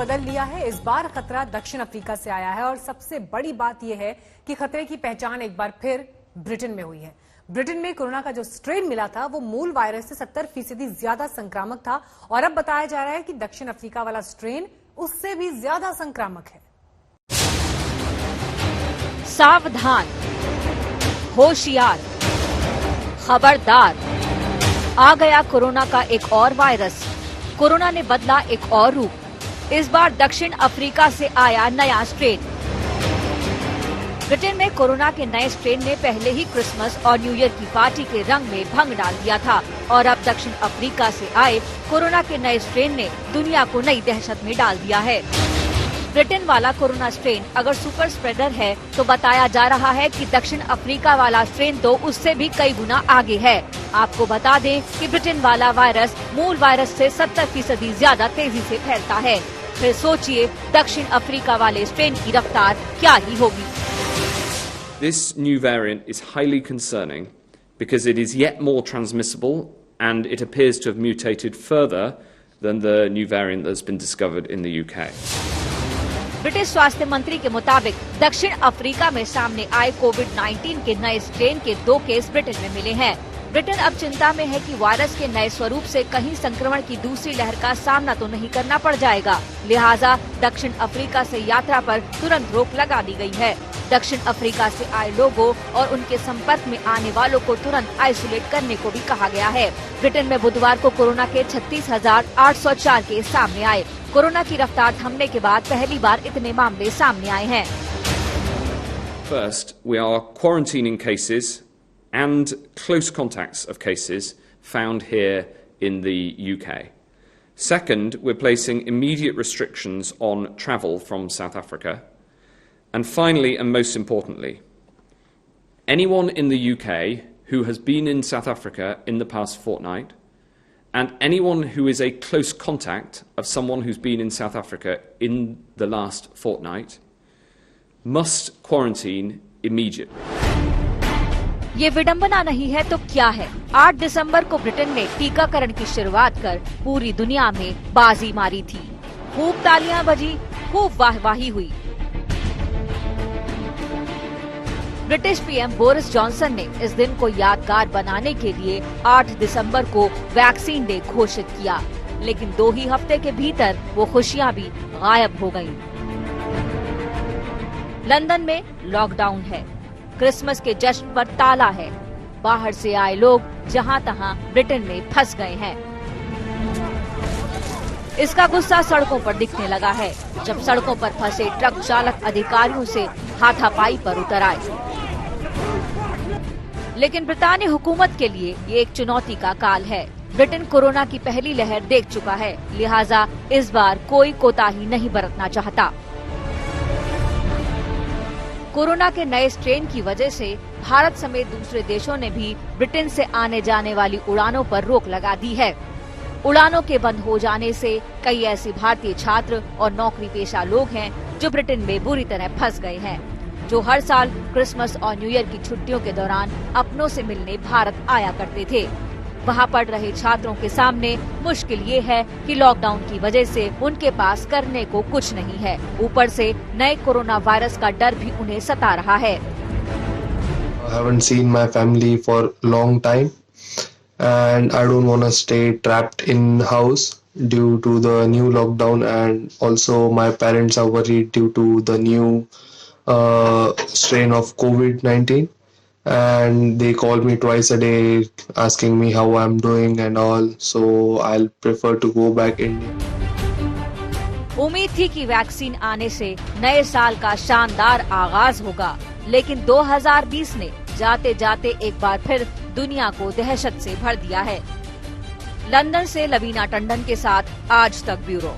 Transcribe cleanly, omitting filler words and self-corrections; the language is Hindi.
बदल लिया है। इस बार खतरा दक्षिण अफ्रीका से आया है और सबसे बड़ी बात यह है कि खतरे की पहचान एक बार फिर ब्रिटेन में हुई है। ब्रिटेन में कोरोना का जो स्ट्रेन मिला था वो मूल वायरस से 70% ज्यादा संक्रामक था और अब बताया जा रहा है कि दक्षिण अफ्रीका वाला स्ट्रेन उससे भी ज्यादा संक्रामक है। सावधान, होशियार, खबरदार, आ गया कोरोना का एक और वायरस। कोरोना ने बदला एक और रूप। इस बार दक्षिण अफ्रीका से आया नया स्ट्रेन। ब्रिटेन में कोरोना के नए स्ट्रेन ने पहले ही क्रिसमस और न्यू ईयर की पार्टी के रंग में भंग डाल दिया था और अब दक्षिण अफ्रीका से आए कोरोना के नए स्ट्रेन ने दुनिया को नई दहशत में डाल दिया है। ब्रिटेन वाला कोरोना स्ट्रेन अगर सुपर स्प्रेडर है तो बताया जा रहा है कि दक्षिण अफ्रीका वाला स्ट्रेन तो उससे भी कई गुना आगे है। आपको बता दें कि ब्रिटेन वाला वायरस मूल वायरस से 70% ज्यादा तेजी से फैलता है। फिर सोचिए दक्षिण अफ्रीका वाले स्ट्रेन की रफ्तार क्या ही होगी। This new variant is highly concerning because it is yet more transmissible and it appears to have mutated further than the new variant that's been discovered in the UK. British स्वास्थ्य मंत्री के मुताबिक दक्षिण अफ्रीका में सामने आए कोविड-19 के नए स्ट्रेन के 2 केस ब्रिटेन में मिले हैं। ब्रिटेन अब चिंता में है कि वायरस के नए स्वरूप से कहीं संक्रमण की दूसरी लहर का सामना तो नहीं करना पड़ जाएगा। लिहाजा दक्षिण अफ्रीका से यात्रा पर तुरंत रोक लगा दी गई है। दक्षिण अफ्रीका से आए लोगों और उनके संपर्क में आने वालों को तुरंत आइसोलेट करने को भी कहा गया है। ब्रिटेन में बुधवार को कोरोना के 36,804 केस सामने आए। कोरोना की रफ्तार थमने के बाद पहली बार इतने मामले सामने आए हैं। First, we are quarantining cases and close contacts of cases found here in the UK. Second, we're placing immediate restrictions on travel from South Africa. And finally, and most importantly, anyone in the UK who has been in South Africa in the past fortnight and anyone who is a close contact of someone who's been in South Africa in the last fortnight must quarantine immediately. ये विडंबना नहीं है तो क्या है? 8 दिसंबर को ब्रिटेन ने टीकाकरण की शुरुआत कर पूरी दुनिया में बाजी मारी थी। खूब तालियां बजी, खूब वाहवाही हुई। ब्रिटिश पीएम बोरिस जॉनसन ने इस दिन को यादगार बनाने के लिए 8 दिसंबर को वैक्सीन डे घोषित किया, लेकिन 2 ही हफ्ते के भीतर वो खुशियां भी गायब हो गयीं। लंदन में लॉकडाउन है, क्रिसमस के जश्न पर ताला है, बाहर से आए लोग जहां तहां ब्रिटेन में फंस गए हैं। इसका गुस्सा सड़कों पर दिखने लगा है जब सड़कों पर फंसे ट्रक चालक अधिकारियों से हाथापाई पर उतर आए। लेकिन ब्रितानी हुकूमत के लिए ये एक चुनौती का काल है। ब्रिटेन कोरोना की पहली लहर देख चुका है, लिहाजा इस बार कोई कोताही नहीं बरतना चाहता। कोरोना के नए स्ट्रेन की वजह से भारत समेत दूसरे देशों ने भी ब्रिटेन से आने जाने वाली उड़ानों पर रोक लगा दी है। उड़ानों के बंद हो जाने से कई ऐसे भारतीय छात्र और नौकरी पेशा लोग हैं जो ब्रिटेन में बुरी तरह फंस गए हैं, जो हर साल क्रिसमस और न्यू ईयर की छुट्टियों के दौरान अपनों से मिलने भारत आया करते थे। वहाँ पढ़ रहे छात्रों के सामने मुश्किल ये है कि लॉकडाउन की वजह से उनके पास करने को कुछ नहीं है। ऊपर से नए कोरोना वायरस का डर भी उन्हें सता रहा है। I haven't seen my family for long time and I don't want to stay trapped in house due to the new lockdown, and also my parents are worried due to the new strain of COVID-19. And they call me twice a day asking me how I'm doing and all, so I'll prefer to go back India. उम्मीद थी कि वैक्सीन आने से नए साल का शानदार आगाज होगा, लेकिन 2020 ने जाते जाते एक बार फिर दुनिया को दहशत से भर दिया है। लंदन से लवीना टंडन के साथ आज तक ब्यूरो।